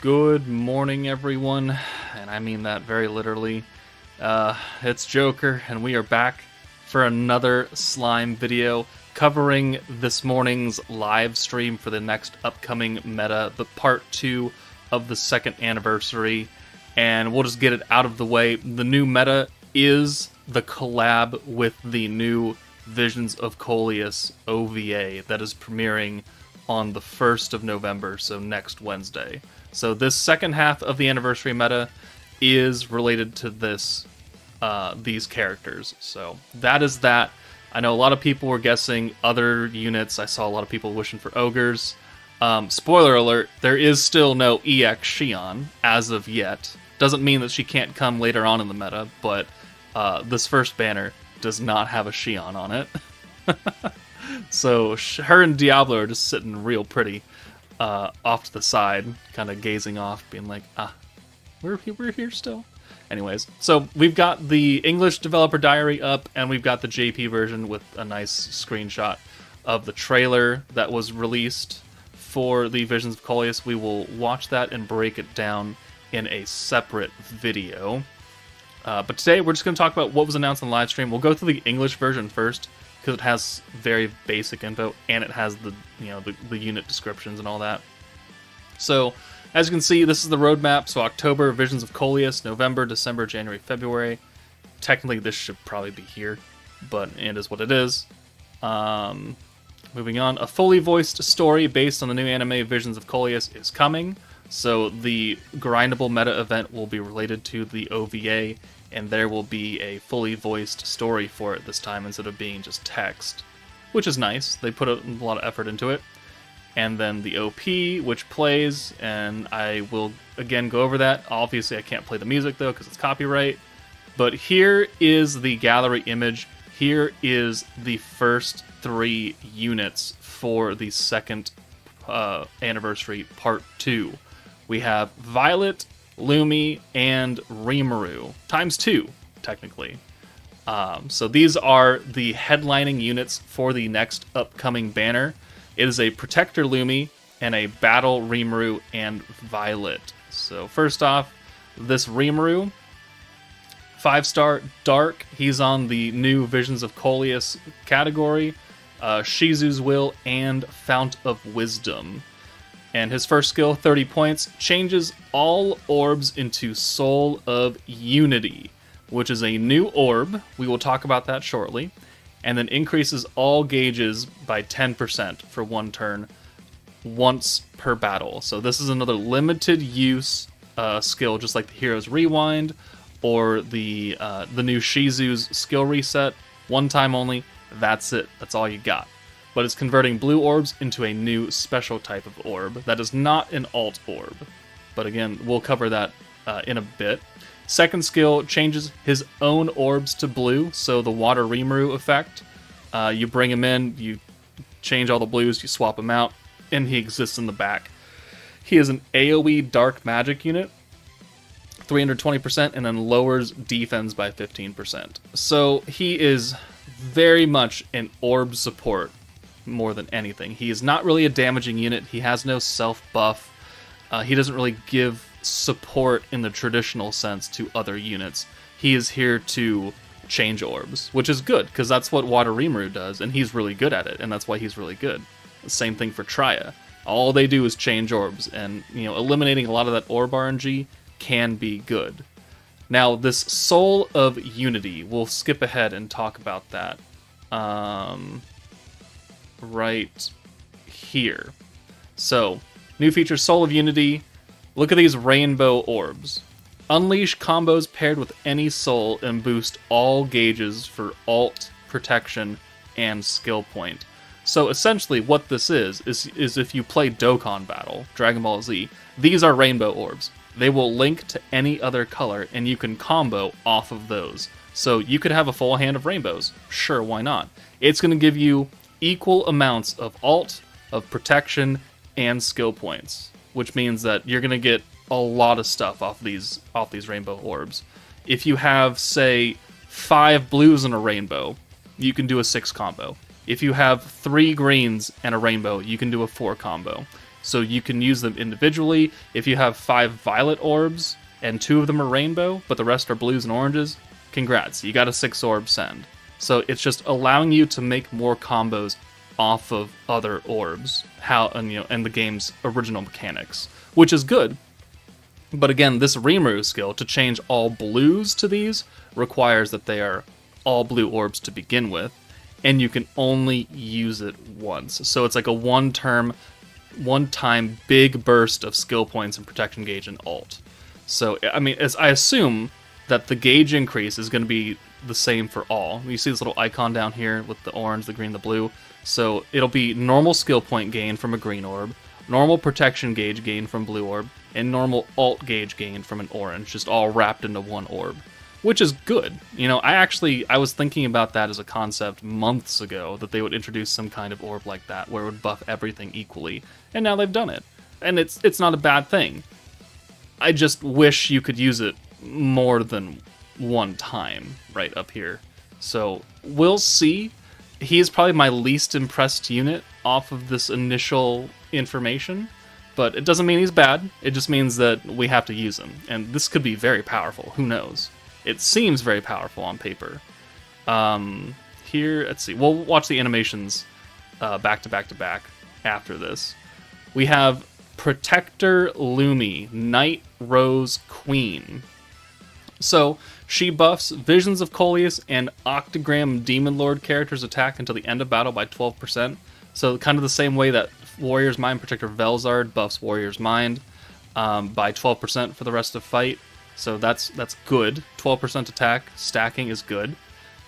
Good morning, everyone, and I mean that very literally. It's Joker, and we are back for another slime video covering this morning's live stream for the next upcoming meta, the part 2 of the second anniversary, and we'll just get it out of the way. The new meta is the collab with the new Visions of Coleus OVA that is premiering on the 1st of November, so next Wednesday. So this second half of the anniversary meta is related to these characters. So that is that. I know a lot of people were guessing other units. I saw a lot of people wishing for ogres. Spoiler alert, there is still no EX Shion as of yet. Doesn't mean that she can't come later on in the meta, but this first banner does not have a Shion on it. So her and Diablo are just sitting real pretty off to the side, kind of gazing off, being like, we're here still. Anyways, so we've got the English developer diary up, and we've got the JP version with a nice screenshot of the trailer that was released for the Visions of Coleus. We will watch that and break it down in a separate video. But today we're just going to talk about what was announced on the live stream. We'll go through the English version first, because it has very basic info, and it has the unit descriptions and all that. So, as you can see, this is the roadmap. So October, Visions of Coleus, November, December, January, February. Technically, this should probably be here, but it is what it is. Moving on, a fully voiced story based on the new anime Visions of Coleus is coming. So the grindable meta event will be related to the OVA, and there will be a fully voiced story for it this time instead of being just text, which is nice. They put a lot of effort into it. And then the OP, which plays, and I will again go over that. Obviously, I can't play the music though because it's copyright. But here is the gallery image. Here is the first 3 units for the second anniversary part 2. We have Violet, Lumi, and Rimuru. Times 2, technically. So these are the headlining units for the next upcoming banner. It is a Protector Lumi and a Battle Rimuru and Violet. So first off, this Rimuru, 5-star Dark. He's on the new Visions of Coleus category. Shizu's Will and Fount of Wisdom. And his first skill, 30 points, changes all orbs into Soul of Unity, which is a new orb. We will talk about that shortly. And then increases all gauges by 10% for 1 turn, once per battle. So this is another limited use skill, just like the Hero's Rewind, or the new Shizu's skill reset. 1 time only, that's it, that's all you got. But it's converting blue orbs into a new special type of orb that is not an alt orb. But again, we'll cover that in a bit. Second skill changes his own orbs to blue, so the Water Rimuru effect. You bring him in, you change all the blues, you swap him out, and he exists in the back. He is an AoE Dark Magic unit, 320%, and then lowers defense by 15%. So he is very much an orb support more than anything. He is not really a damaging unit. He has no self-buff. He doesn't really give support in the traditional sense to other units. He is here to change orbs, which is good, because that's what Water Rimuru does, and he's really good at it, and that's why he's really good. Same thing for Traya. All they do is change orbs, and eliminating a lot of that orb RNG can be good. Now, this Soul of Unity, we'll skip ahead and talk about that right here. So, new feature, Soul of Unity. Look at these rainbow orbs. Unleash combos paired with any soul and boost all gauges for alt, protection, and skill point. So essentially what this is if you play Dokkan Battle, Dragon Ball Z, these are rainbow orbs. They will link to any other color, and you can combo off of those. So you could have a full hand of rainbows. Sure, why not? It's going to give you equal amounts of alt, of protection, and skill points, which means that you're going to get a lot of stuff off these rainbow orbs. If you have, say, 5 blues in a rainbow, you can do a 6 combo. If you have 3 greens and a rainbow, you can do a 4 combo. So you can use them individually. If you have 5 violet orbs and 2 of them are rainbow, but the rest are blues and oranges, congrats, you got a 6 orb send. So it's just allowing you to make more combos off of other orbs, and the game's original mechanics, which is good. But again, this Rimuru skill, to change all blues to these, requires that they are all blue orbs to begin with, and you can only use it once. So it's like a one-time big burst of skill points and protection gauge and ult. So, I mean, I assume that the gauge increase is going to be the same for all. You see this little icon down here with the orange, the green, the blue. So it'll be normal skill point gain from a green orb, normal protection gauge gain from blue orb, and normal ult gauge gain from an orange, just all wrapped into one orb, which is good. I was thinking about that as a concept months ago, that they would introduce some kind of orb like that where it would buff everything equally, and now they've done it. And it's not a bad thing. I just wish you could use it more than one time right up here. So we'll see. He is probably my least impressed unit off of this initial information, but it doesn't mean he's bad. It just means that we have to use him, and this could be very powerful. Who knows? It seems very powerful on paper. Here, let's see. We'll watch the animations back to back to back after this. We have Protector Lumi, Night Rose Queen. So she buffs Visions of Coleus and Octagram Demon Lord characters' attack until the end of battle by 12%. So kind of the same way that Warrior's Mind Protector Velzard buffs Warrior's Mind by 12% for the rest of fight. So that's good. 12% attack stacking is good.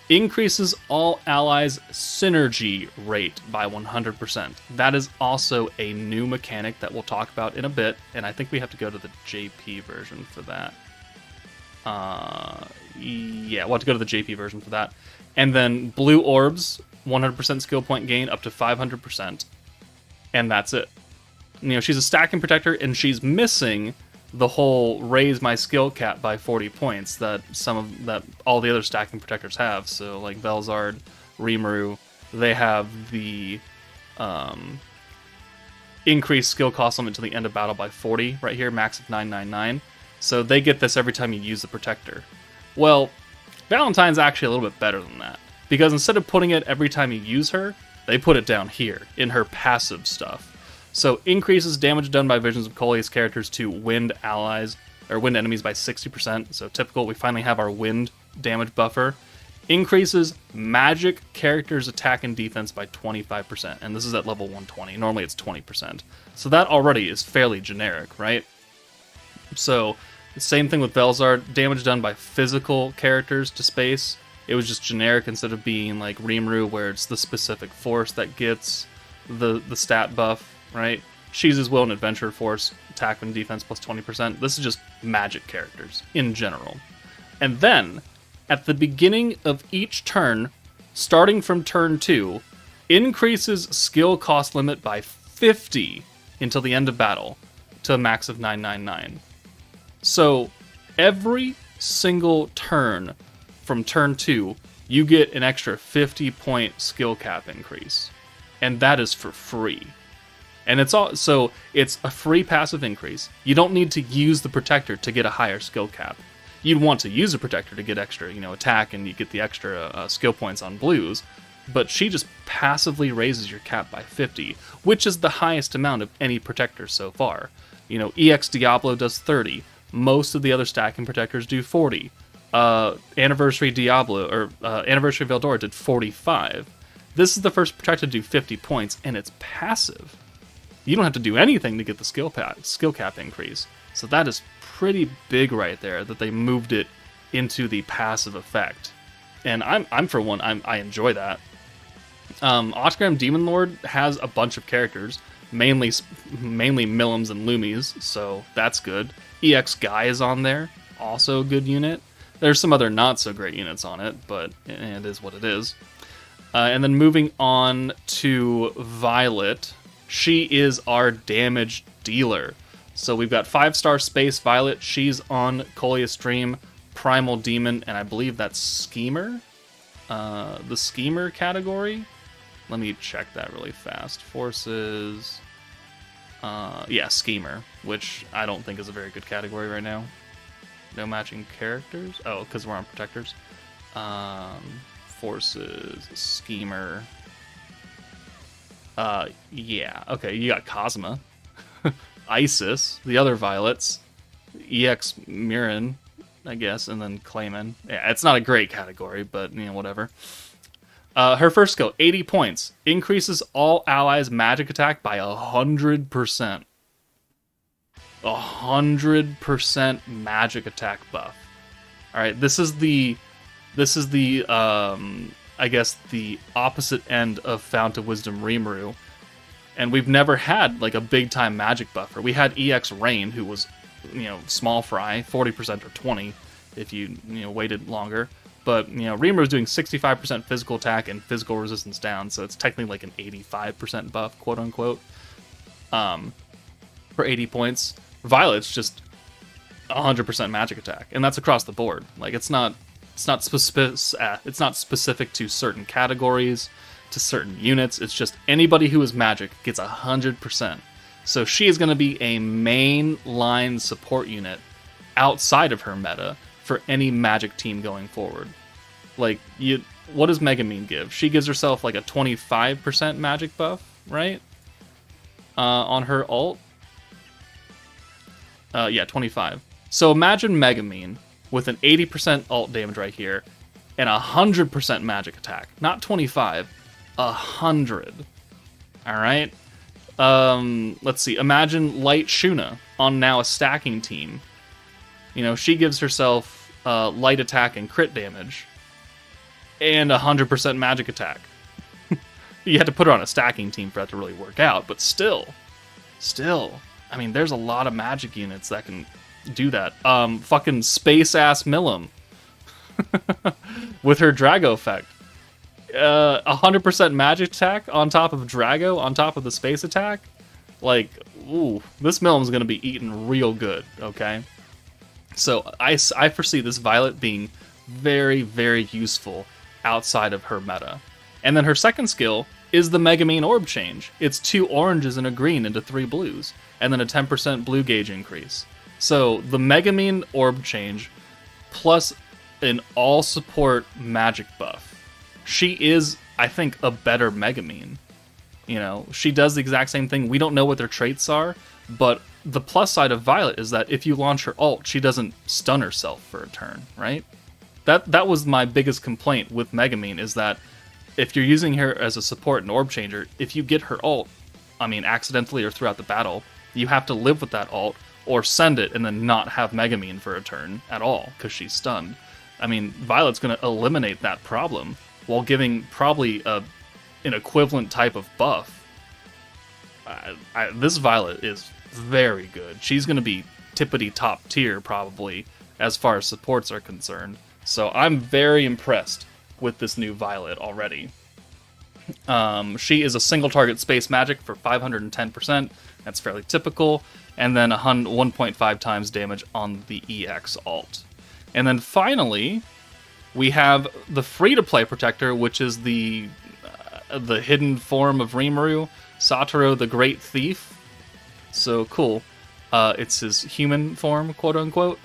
Increases all allies' synergy rate by 100%. That is also a new mechanic that we'll talk about in a bit, and I think we have to go to the JP version for that. Yeah, we'll have to go to the JP version for that. And then blue orbs, 100% skill point gain up to 500%. And that's it. She's a stacking protector, and she's missing the whole raise my skill cap by 40 points that all the other stacking protectors have. So like Velzard, Rimuru, they have the increased skill cost limit to the end of battle by 40 right here, max of 999. So they get this every time you use the protector. Well, Valentine's actually a little bit better than that, because instead of putting it every time you use her, they put it down here in her passive stuff. So increases damage done by Visions of Coleus characters to wind enemies by 60%. So typical, we finally have our wind damage buffer. Increases magic characters' attack and defense by 25%, and this is at level 120. Normally it's 20%. So that already is fairly generic, right? So the same thing with Velzard, damage done by physical characters to space. It was just generic instead of being like Rimuru, where it's the specific force that gets the stat buff, right? Shizu's Will and Adventure Force, attack and defense plus 20%. This is just magic characters in general. And then, at the beginning of each turn, starting from turn 2, increases skill cost limit by 50 until the end of battle to a max of 999. So, every single turn from turn 2, you get an extra 50-point skill cap increase. And that is for free. And it's a free passive increase. You don't need to use the protector to get a higher skill cap. You'd want to use a protector to get extra, attack, and you get the extra skill points on blues. But she just passively raises your cap by 50, which is the highest amount of any protector so far. EX Diablo does 30. Most of the other stacking protectors do 40. Anniversary Veldora did 45. This is the first protector to do 50 points, and it's passive. You don't have to do anything to get the skill cap increase. So that is pretty big right there, that they moved it into the passive effect. And I'm for one, I enjoy that. Octagram Demon Lord has a bunch of characters, mainly Millims and Lumis, so that's good. EX Guy is on there, also a good unit. There's some other not so great units on it, but it is what it is. And then moving on to Violet. She is our damage dealer. So we've got 5-star Space Violet. She's on Coleus Stream, Primal Demon, and I believe that's Schemer. The Schemer category. Let me check that really fast. Forces. Yeah, Schemer, which I don't think is a very good category right now. No matching characters? Oh, because we're on Protectors. Forces, Schemer. Yeah, okay, you got Cosma. Isis, the other Violets. EX Mirren, I guess, and then Clayman. Yeah, it's not a great category, but, you know, whatever. Her first skill, 80 points. Increases all allies' magic attack by 100%. 100% magic attack buff. Alright, this is the I guess the opposite end of Fount of Wisdom Rimuru. And we've never had like a big time magic buffer. We had EX Rain, who was, you know, small fry, 40% or 20 if you waited longer. But, you know, Rimuru is doing 65% physical attack and physical resistance down, so it's technically like an 85% buff, quote unquote, for 80 points. Violet's just 100% magic attack, and that's across the board. Like, it's not specific to certain categories, to certain units. It's just anybody who is magic gets 100%. So she is going to be a main line support unit outside of her meta for any magic team going forward. Like, what does Megumin give? She gives herself like a 25% magic buff, right? On her ult. Yeah, 25. So imagine Megumin with an 80% ult damage right here and 100% magic attack. Not 25, 100. Alright? Let's see. Imagine Light Shuna on now a stacking team. You know, she gives herself light attack and crit damage and 100% magic attack. You had to put her on a stacking team for that to really work out, but still, I mean, there's a lot of magic units that can do that. Fucking space-ass Milim with her Drago effect. 100% magic attack on top of Drago, on top of the space attack. Like, ooh, this Milim's gonna be eaten real good, okay? So I foresee this Violet being very, very useful outside of her meta. And then her second skill is the Megumin Orb change. It's 2 oranges and a green into 3 blues, and then a 10% blue gauge increase. So the Megumin Orb change plus an all-support magic buff. She is, I think, a better Megumin. You know, she does the exact same thing. We don't know what their traits are, but the plus side of Violet is that if you launch her ult, she doesn't stun herself for a turn, right? That was my biggest complaint with Megumin, is that if you're using her as a support and orb changer, if you get her ult, I mean, accidentally or throughout the battle, you have to live with that ult, or send it and then not have Megumin for a turn at all, because she's stunned. I mean, Violet's going to eliminate that problem, while giving probably an equivalent type of buff. This Violet is very good. She's going to be tippity top tier, probably, as far as supports are concerned. So I'm very impressed with this new Violet already. She is a single target space magic for 510%. That's fairly typical. And then 1.5 times damage on the EX ult. And then finally, we have the free-to-play protector, which is the hidden form of Rimuru, Satoru the Great Thief. So cool. It's his human form, quote-unquote.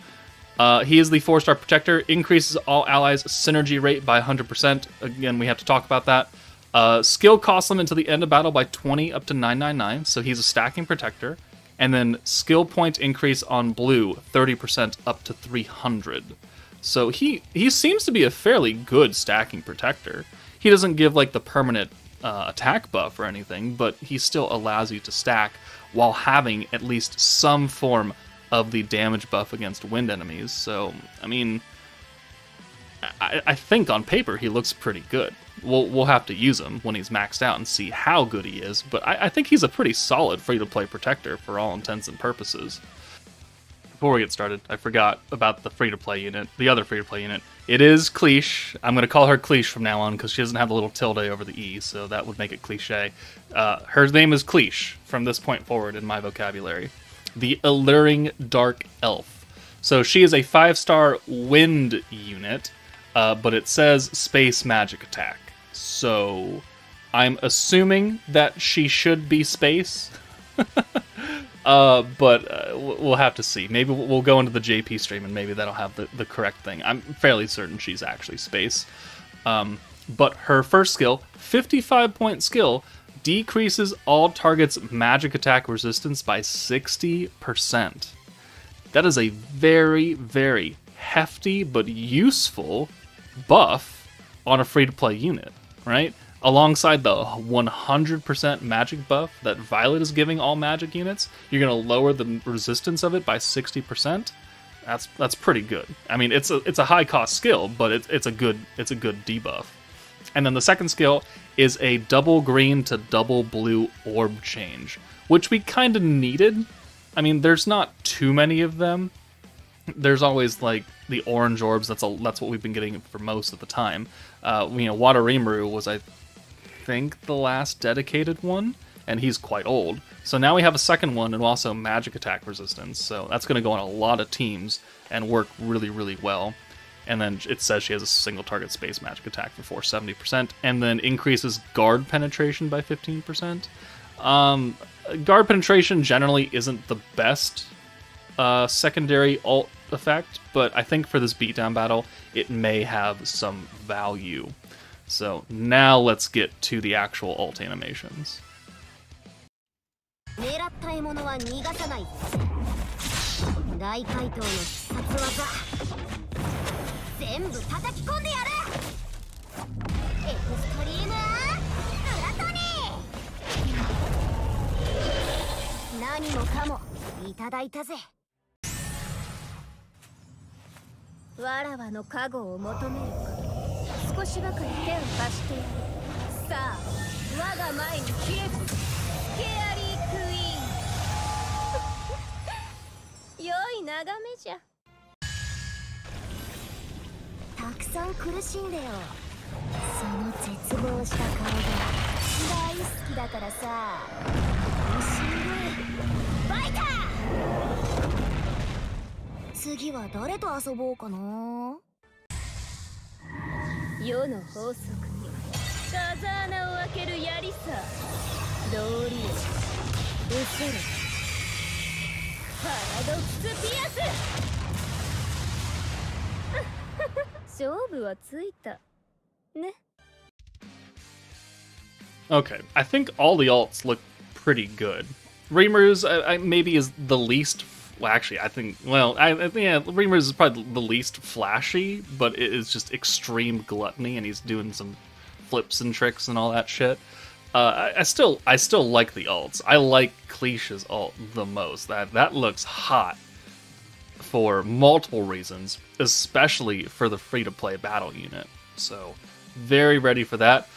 He is the 4-star protector, increases all allies' synergy rate by 100%. Again, we have to talk about that. Skill costs him until the end of battle by 20 up to 999, so he's a stacking protector. And then skill point increase on blue, 30% up to 300. So he seems to be a fairly good stacking protector. He doesn't give like the permanent attack buff or anything, but he still allows you to stack while having at least some form of the damage buff against wind enemies. So, I mean, I think on paper he looks pretty good. We'll have to use him when he's maxed out and see how good he is, but I think he's a pretty solid free-to-play protector for all intents and purposes. Before we get started, I forgot about the free-to-play unit, the other free-to-play unit. It is Cliche. I'm going to call her Cliche from now on because she doesn't have the little tilde over the E, so that would make it cliche. Her name is Cliche from this point forward in my vocabulary. The Alluring Dark Elf. So she is a 5-star wind unit, but it says space magic attack. So I'm assuming that she should be space. But we'll have to see. Maybe we'll go into the JP stream and maybe that'll have the correct thing. I'm fairly certain she's actually space. But her first skill, 55-point skill, decreases all targets' magic attack resistance by 60%. That is a very, very hefty but useful buff on a free-to-play unit, right? Alongside the 100% magic buff that Violet is giving all magic units, you're going to lower the resistance of it by 60%. That's pretty good. I mean, it's a high-cost skill, but it's a good debuff. And then the second skill is a double green to double blue orb change, which we kind of needed. I mean, there's not too many of them. There's always like the orange orbs. That's what we've been getting for most of the time. Water Rimuru was, I think, the last dedicated one, and he's quite old. So now we have a second one and also magic attack resistance. So that's going to go on a lot of teams and work really, really well. And then it says she has a single target space magic attack for 470%, and then increases guard penetration by 15%. Guard penetration generally isn't the best secondary ult effect, but I think for this beatdown battle, it may have some value. So now let's get to the actual ult animations. Okay, I think all the alts look pretty good. Rimuru's maybe is the least. Well, actually, I think. Well, Rimuru's is probably the least flashy, but it is just extreme gluttony, and he's doing some flips and tricks and all that shit. I still like the alts. I like Cleach's ult the most. That looks hot for multiple reasons, especially for the free-to-play battle unit. So, very ready for that.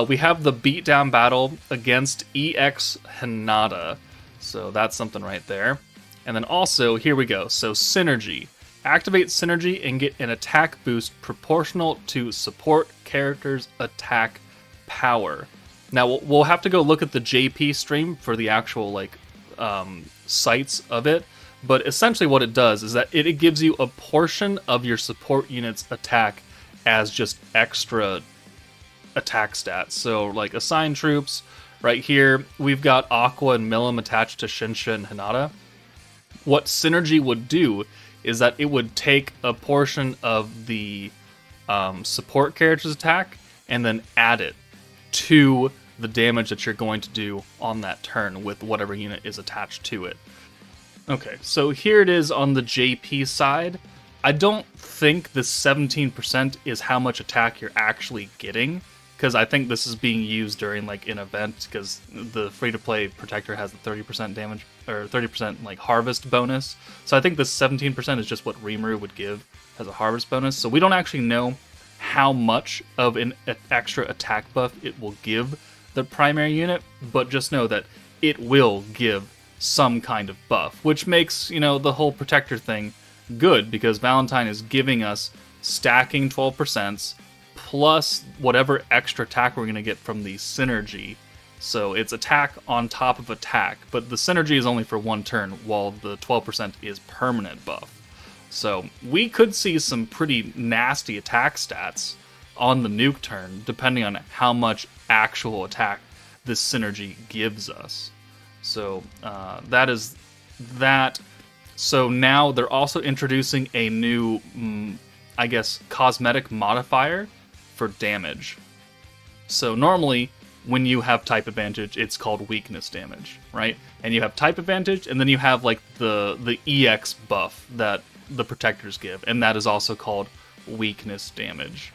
We have the beatdown battle against EX Hinata. So that's something right there. And then also, here we go. So Synergy. Activate Synergy and get an attack boost proportional to support character's attack power. Now, we'll have to go look at the JP stream for the actual, sites of it. But essentially what it does is that it gives you a portion of your support unit's attack as just extra attack stats. So, like, assign troops. Right here, we've got Aqua and Milim attached to Shinsha and Hinata. What Synergy would do is that it would take a portion of the support character's attack and then add it to the damage that you're going to do on that turn with whatever unit is attached to it. Okay, so here it is on the JP side. I don't think this 17% is how much attack you're actually getting, because I think this is being used during like an event, because the free-to-play protector has the 30% damage, or 30% like harvest bonus. So I think this 17% is just what Rimuru would give as a harvest bonus. So we don't actually know how much of an extra attack buff it will give the primary unit, but just know that it will give some kind of buff, which makes, the whole protector thing good, because Valentine is giving us stacking 12% plus whatever extra attack we're going to get from the synergy. So it's attack on top of attack, but the synergy is only for one turn, while the 12% is permanent buff. So we could see some pretty nasty attack stats on the nuke turn, depending on how much actual attack this synergy gives us. So that is So now they're also introducing a new, I guess, cosmetic modifier for damage. So normally, when you have type advantage, it's called weakness damage, right? And you have type advantage, and then you have like the EX buff that the protectors give, and that is also called weakness damage.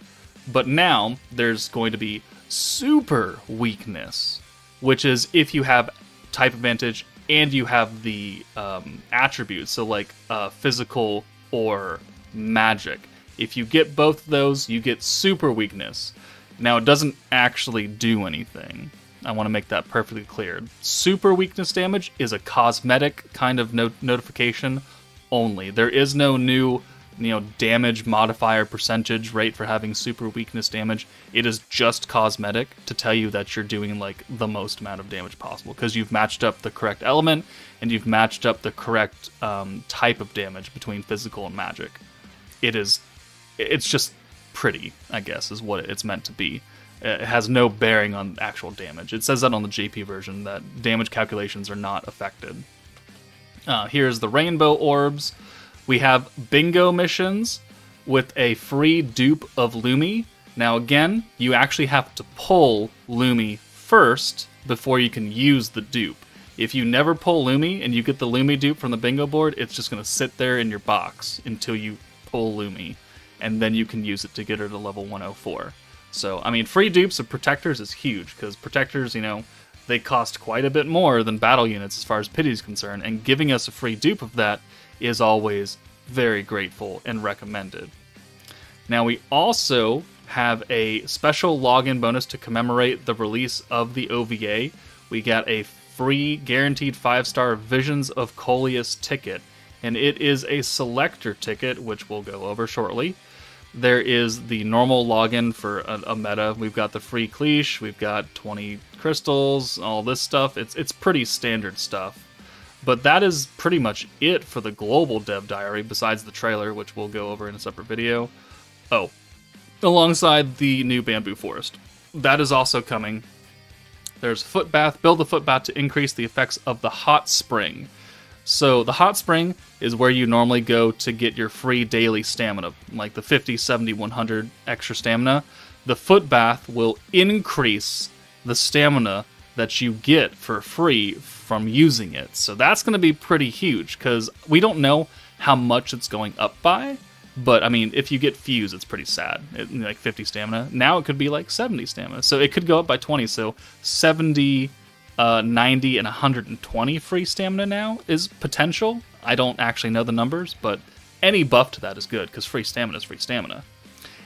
But now there's going to be super weakness, which is if you have type advantage and you have the attributes, so like physical or magic. If you get both of those, you get super weakness. Now, it doesn't actually do anything. I want to make that perfectly clear. Super weakness damage is a cosmetic kind of notification only. There is no new, damage modifier percentage rate for having super weakness damage. It is just cosmetic to tell you that you're doing like the most amount of damage possible because you've matched up the correct element and you've matched up the correct type of damage between physical and magic. It's just pretty, I guess, is what it's meant to be. It has no bearing on actual damage. It says that on the JP version, that damage calculations are not affected. Here's the rainbow orbs. We have bingo missions with a free dupe of Lumi. Now again, you actually have to pull Lumi first before you can use the dupe. If you never pull Lumi and you get the Lumi dupe from the bingo board, it's just going to sit there in your box until you pull Lumi, and then you can use it to get her to level 104. So, I mean, free dupes of protectors is huge, because protectors, they cost quite a bit more than battle units as far as pity is concerned, and giving us a free dupe of that is always very grateful and recommended. Now, we also have a special login bonus to commemorate the release of the OVA. We got a free guaranteed 5-star Visions of Coleus ticket, and it is a selector ticket, which we'll go over shortly. There is the normal login for a meta. We've got the free cleash, we've got 20 crystals, all this stuff. It's pretty standard stuff. But that is pretty much it for the global dev diary, besides the trailer, which we'll go over in a separate video. Oh, alongside the new bamboo forest. That is also coming. There's foot bath. Build the foot bath to increase the effects of the hot spring. So the hot spring is where you normally go to get your free daily stamina, like the 50, 70, 100 extra stamina. The foot bath will increase the stamina that you get for free from using it. So that's going to be pretty huge, because we don't know how much it's going up by. But, I mean, if you get fuse, it's pretty sad. Like 50 stamina. Now it could be like 70 stamina. So it could go up by 20. So 70... 90 and 120 free stamina now is potential. I don't actually know the numbers, but any buff to that is good, because free stamina is free stamina.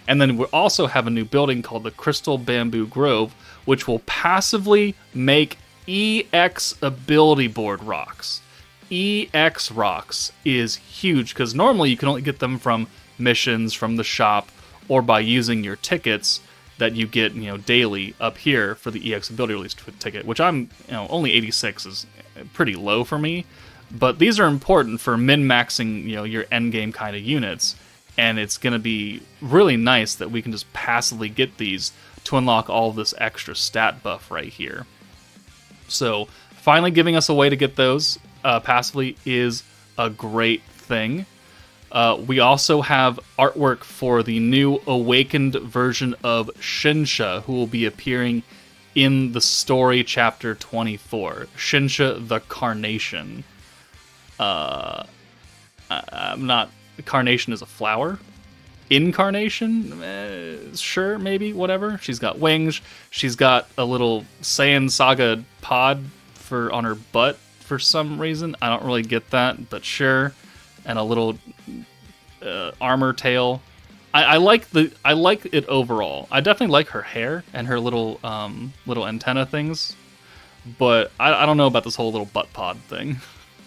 And then we also have a new building called the Crystal Bamboo Grove, which will passively make EX ability board rocks. EX rocks is huge, because normally you can only get them from missions, from the shop, or by using your tickets that you get, daily up here for the EX ability release ticket, which I'm, only 86 is pretty low for me. But these are important for min-maxing, your endgame kind of units. And it's going to be really nice that we can just passively get these to unlock all of this extra stat buff right here. So finally giving us a way to get those passively is a great thing. We also have artwork for the new awakened version of Shinsha, who will be appearing in the story chapter 24. Shinsha the Carnation. I'm not... Carnation is a flower? Incarnation? Sure, maybe, whatever. She's got wings. She's got a little Saiyan Saga pod on her butt for some reason. I don't really get that, but sure. And a little armor tail. I like it overall. I definitely like her hair and her little antenna things, but I don't know about this whole little butt pod thing.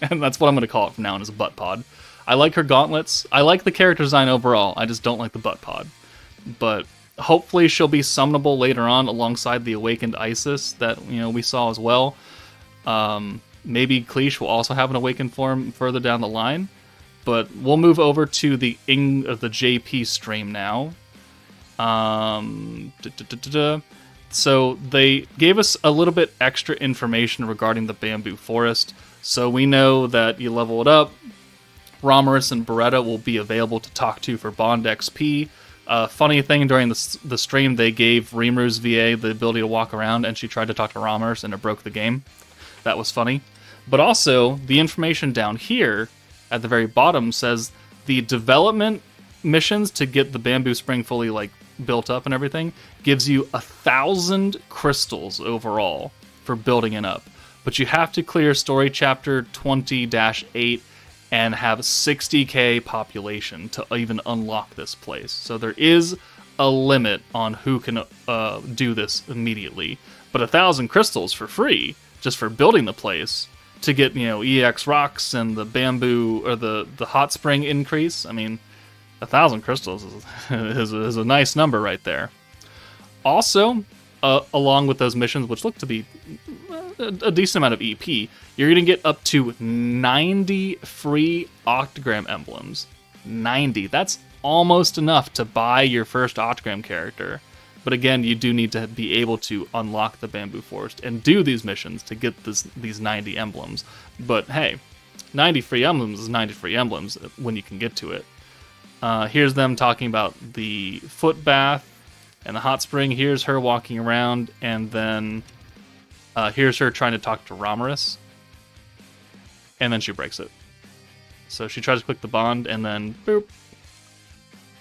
And that's what I'm going to call it from now on, is a butt pod. I like her gauntlets. I like the character design overall. I just don't like the butt pod. But hopefully she'll be summonable later on alongside the awakened Isis that we saw as well. Maybe Cleash will also have an awakened form further down the line. But we'll move over to the JP stream now. So they gave us a little bit extra information regarding the bamboo forest. So we know that you level it up. Romulus and Beretta will be available to talk to for Bond XP. Funny thing, during the stream, they gave Rimuru's VA the ability to walk around, and she tried to talk to Romulus, and it broke the game. That was funny. But also, the information down here at the very bottom says the development missions to get the bamboo spring fully like built up and everything gives you 1,000 crystals overall for building it up. But you have to clear story chapter 20-8 and have 60k population to even unlock this place. So there is a limit on who can do this immediately. But 1,000 crystals for free, just for building the place, to get, you know, EX rocks and the bamboo, or the hot spring increase. I mean, 1,000 crystals is a nice number right there. Also, along with those missions, which look to be a decent amount of EP, you're going to get up to 90 free Octagram emblems. 90. That's almost enough to buy your first Octagram character. But again, you do need to be able to unlock the Bamboo Forest and do these missions to get these 90 emblems. But hey, 90 free emblems is 90 free emblems when you can get to it. Here's them talking about the foot bath and the hot spring. Here's her walking around, and then here's her trying to talk to Romulus. And then she breaks it. So she tries to click the bond, and then boop.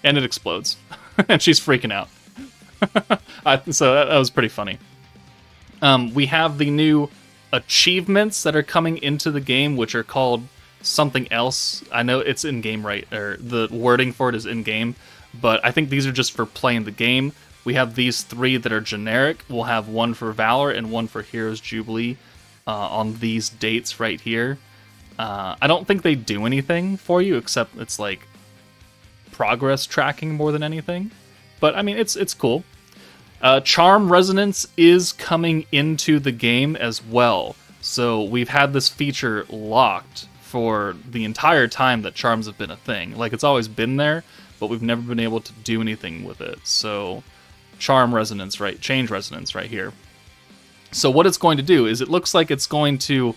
And it explodes. And she's freaking out. So that was pretty funny. We have the new achievements that are coming into the game, which are called something else. I know it's in-game, right? Or the wording for it is in-game. But I think these are just for playing the game. We have these 3 that are generic. We'll have one for Valor and one for Heroes Jubilee on these dates right here. I don't think they do anything for you, except it's like progress tracking more than anything. But I mean, it's cool. Charm Resonance is coming into the game as well. So we've had this feature locked for the entire time that charms have been a thing. Like, it's always been there, but we've never been able to do anything with it. So Charm Resonance, right? Change Resonance right here. So what it's going to do is, it looks like it's going to,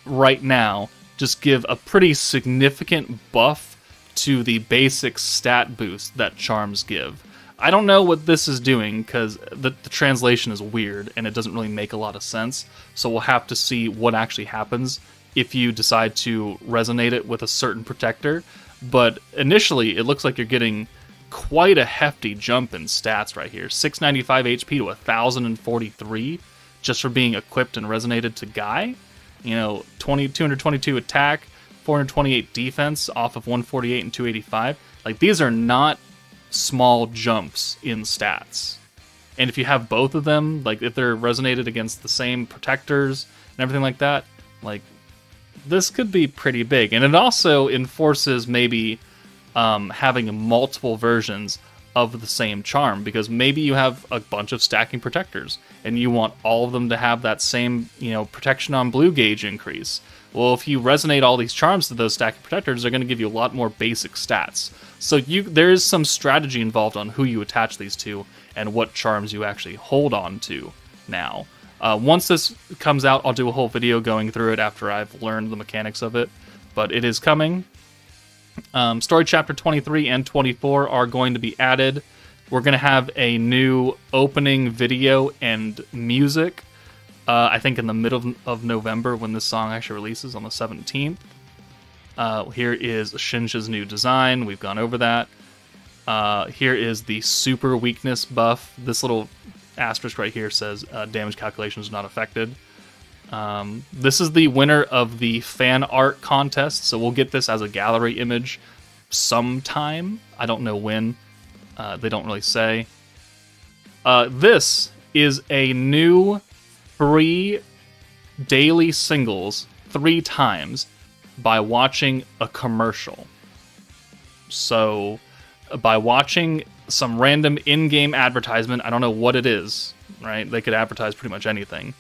right now, just give a pretty significant buff to the basic stat boost that charms give. I don't know what this is doing, because the translation is weird and it doesn't really make a lot of sense. So we'll have to see what actually happens if you decide to resonate it with a certain protector. But initially, it looks like you're getting quite a hefty jump in stats right here. 695 HP to 1043 just for being equipped and resonated to Guy. You know, 222 attack, 428 defense off of 148 and 285. Like, these are not small jumps in stats. And if you have both of them, like if they're resonated against the same protectors and everything like that, like, this could be pretty big. And it also enforces maybe having multiple versions of the same charm, because maybe you have a bunch of stacking protectors and you want all of them to have that same, you know, protection on blue gauge increase. Well, if you resonate all these charms to those stacking protectors, they're going to give you a lot more basic stats. So there is some strategy involved on who you attach these to and what charms you actually hold on to now. Once this comes out, I'll do a whole video going through it after I've learned the mechanics of it. But it is coming. Story Chapter 23 and 24 are going to be added. We're going to have a new opening video and music, I think in the middle of November, when this song actually releases on the 17th. Here is Shinsha's new design. We've gone over that. Here is the super weakness buff. This little asterisk right here says damage calculation is not affected. This is the winner of the fan art contest, so we'll get this as a gallery image sometime. I don't know when. They don't really say. This is a new free daily singles 3 times by watching a commercial. So, by watching some random in-game advertisement, I don't know what it is, right? They could advertise pretty much anything.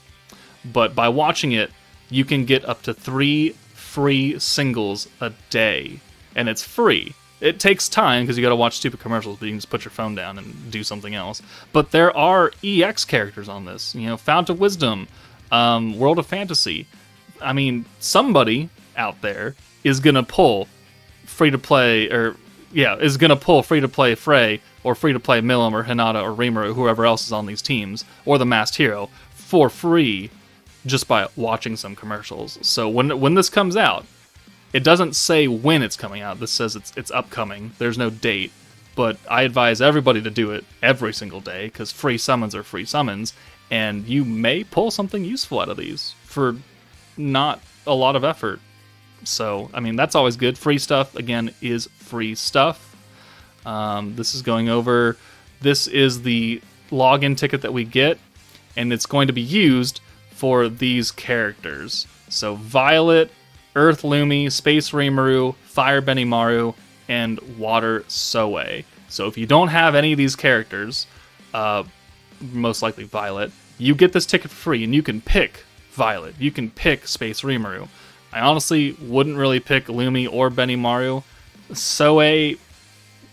But by watching it, you can get up to 3 free singles a day. And it's free. It takes time because you got to watch stupid commercials, but you can just put your phone down and do something else. But there are EX characters on this. You know, Fount of Wisdom, World of Fantasy, I mean, somebody out there is gonna pull free-to-play, or is gonna pull free-to-play Frey, or free-to-play Milim, or Hinata, or Rimuru, or whoever else is on these teams, or the Masked Hero, for free, just by watching some commercials. So when this comes out, it doesn't say when it's coming out. This says it's upcoming. There's no date. But I advise everybody to do it every single day, because free summons are free summons, and you may pull something useful out of these for not a lot of effort. So, I mean, that's always good. Free stuff, again, is free stuff. This is going over. This is the login ticket that we get, and it's going to be used for these characters. So, Violet, Earth Lumi, Space Rimuru, Fire Benimaru, and Water Soe. So if you don't have any of these characters, most likely Violet, you get this ticket for free, and you can pick Violet. You can pick Space Rimuru. I honestly wouldn't really pick Lumi or Benimaru. Soe,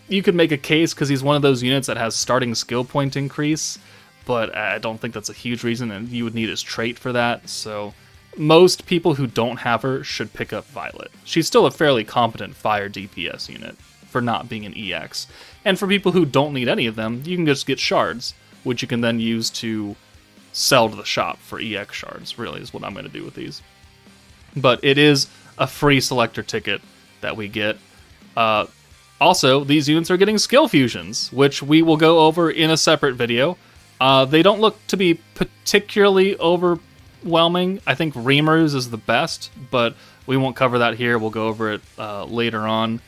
you could make a case because he's one of those units that has starting skill point increase, but I don't think that's a huge reason, and you would need his trait for that, so most people who don't have her should pick up Violet. She's still a fairly competent fire DPS unit for not being an EX. And for people who don't need any of them, you can just get shards, which you can then use to sell to the shop for EX shards, really is what I'm going to do with these. But it is a free selector ticket that we get. Also, these units are getting skill fusions, which we will go over in a separate video. They don't look to be particularly overwhelming. I think Rimuru's is the best, but we won't cover that here. We'll go over it later on.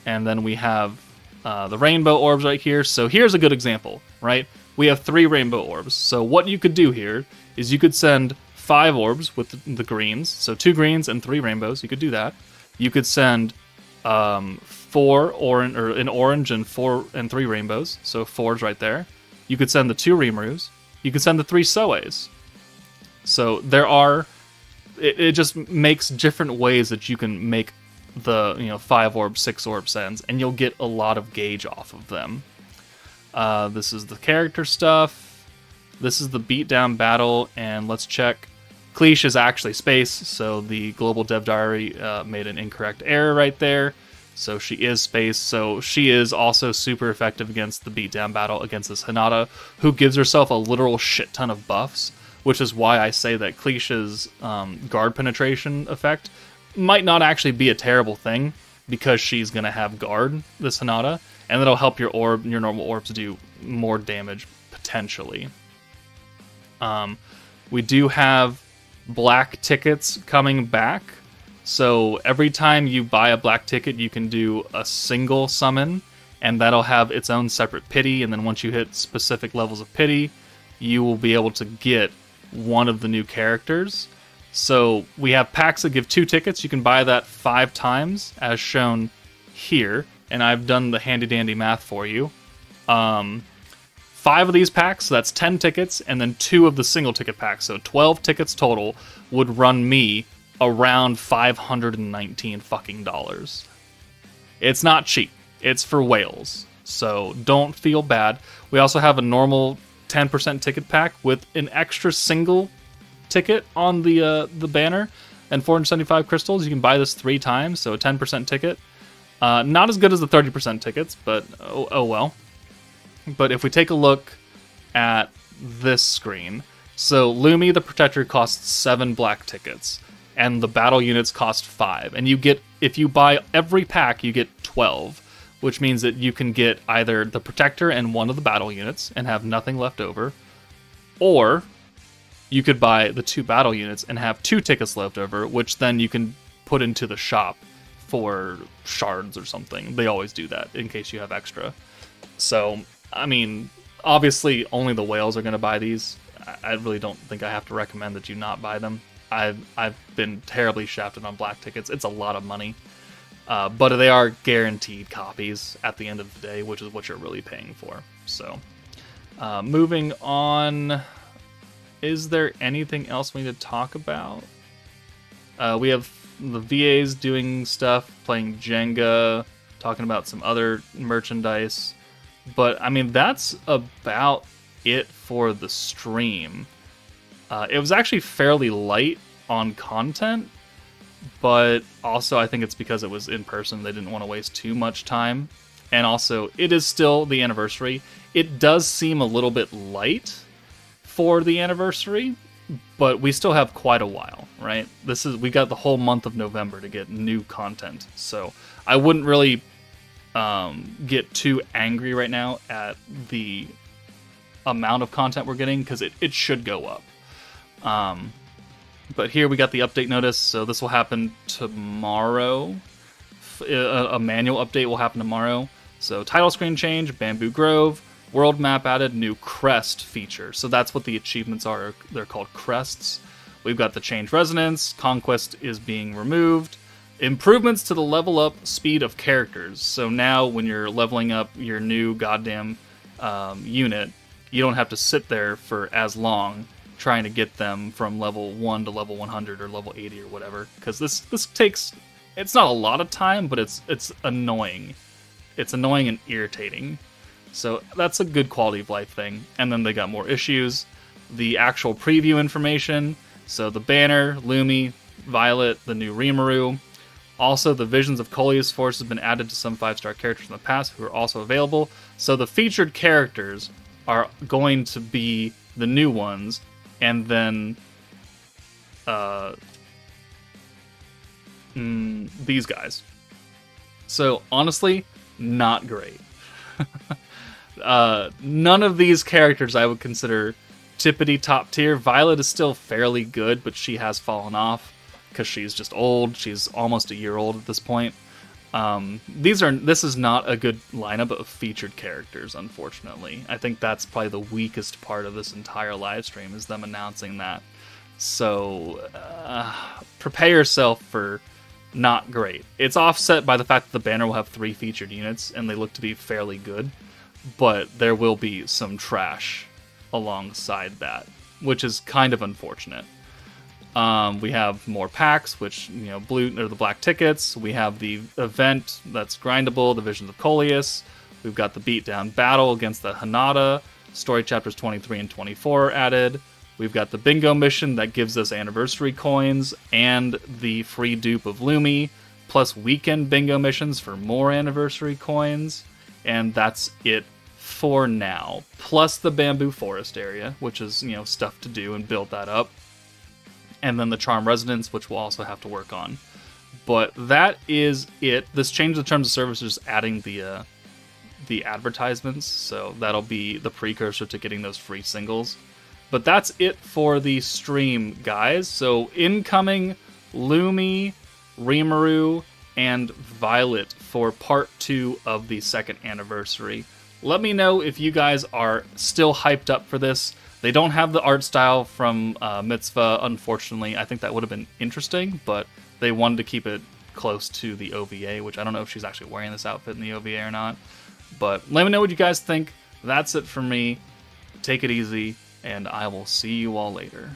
And then we have the rainbow orbs right here. So here's a good example, right? We have 3 rainbow orbs. So what you could do here is you could send 5 orbs with the greens. So 2 greens and 3 rainbows. You could do that. You could send 4 orange, or an orange and 4 and 3 rainbows. So 4's right there. You could send the 2 Rimurus. You could send the 3 Soes. So there are, it just makes different ways that you can make the 5 orb, 6 orb sends, and you'll get a lot of gauge off of them. This is the character stuff. This is the beatdown battle, and let's check. Cleash is actually space, so the global dev diary made an incorrect error right there. So she is space, so she is also super effective against the beatdown battle against this Hinata, who gives herself a literal shit ton of buffs, which is why I say that Cleash's guard penetration effect might not actually be a terrible thing, because she's going to have guard, this Hinata, and that'll help your normal orbs do more damage, potentially. We do have black tickets coming back, so every time you buy a black ticket, you can do a single summon, and that'll have its own separate pity, and then once you hit specific levels of pity, you will be able to get one of the new characters. So we have packs that give 2 tickets. You can buy that 5 times, as shown here, and I've done the handy-dandy math for you. 5 of these packs, so that's 10 tickets, and then 2 of the single ticket packs, so 12 tickets total, would run me around $519 fucking dollars. It's not cheap. It's for whales, so don't feel bad. We also have a normal 10% ticket pack with an extra single ticket on the banner and 475 crystals. You can buy this 3 times, so a 10% ticket. Not as good as the 30% tickets, but oh well. But if we take a look at this screen, so Lumi the Protector costs 7 black tickets, and the battle units cost 5. And you get, if you buy every pack, you get 12, which means that you can get either the Protector and one of the battle units and have nothing left over, or you could buy the 2 battle units and have 2 tickets left over, which then you can put into the shop for shards or something. They always do that in case you have extra. So, I mean, obviously only the whales are going to buy these. I really don't think I have to recommend that you not buy them. I've been terribly shafted on black tickets. It's a lot of money. But they are guaranteed copies at the end of the day, which is what you're really paying for. So, moving on. Is there anything else we need to talk about? We have the VAs doing stuff, playing Jenga, talking about some other merchandise. But, I mean, that's about it for the stream. It was actually fairly light on content, but also I think it's because it was in person. They didn't want to waste too much time. And also, it is still the anniversary. It does seem a little bit light for the anniversary, but we still have quite a while, right? We got the whole month of November to get new content. So I wouldn't really get too angry right now at the amount of content we're getting, because it should go up. But here we got the update notice, so this will happen tomorrow. A manual update will happen tomorrow. So title screen change, Bamboo Grove, world map added, new crest feature. So that's what the achievements are. They're called crests. We've got the change resonance, conquest is being removed, improvements to the level up speed of characters. So now when you're leveling up your new goddamn unit, you don't have to sit there for as long trying to get them from level 1 to level 100 or level 80 or whatever. Because this takes, it's not a lot of time, but it's annoying. It's annoying and irritating. So that's a good quality of life thing. And then they got more issues. The actual preview information. So the banner, Lumi, Violet, the new Rimuru. Also, the Visions of Coleus Force has been added to some 5-star characters in the past who are also available. So the featured characters are going to be the new ones. And then these guys. So honestly, not great. None of these characters I would consider tippity top tier. Violet is still fairly good, but she has fallen off because she's just old. She's almost a year old at this point. This is not a good lineup of featured characters, unfortunately. I think that's probably the weakest part of this entire live stream, is them announcing that. So prepare yourself for not great. It's offset by the fact that the banner will have 3 featured units, and they look to be fairly good, but there will be some trash alongside that, which is kind of unfortunate. We have more packs, which, you know, blue or the black tickets. We have the event that's grindable, the Visions of Coleus. We've got the beatdown battle against the Hanada. Story chapters 23 and 24 are added. We've got the bingo mission that gives us anniversary coins and the free dupe of Lumi, plus weekend bingo missions for more anniversary coins. And that's it for now. Plus the bamboo forest area, which is, you know, stuff to do and build that up. And then the Charm Resonance, which we'll also have to work on. But that is it. This change in terms of service is adding the advertisements, so that'll be the precursor to getting those free singles. But that's it for the stream, guys. So incoming Lumi, Rimuru, and Violet for part 2 of the 2nd anniversary. Let me know if you guys are still hyped up for this. They don't have the art style from Mitzvah, unfortunately. I think that would have been interesting, but they wanted to keep it close to the OVA, which I don't know if she's actually wearing this outfit in the OVA or not. But let me know what you guys think. That's it for me. Take it easy, and I will see you all later.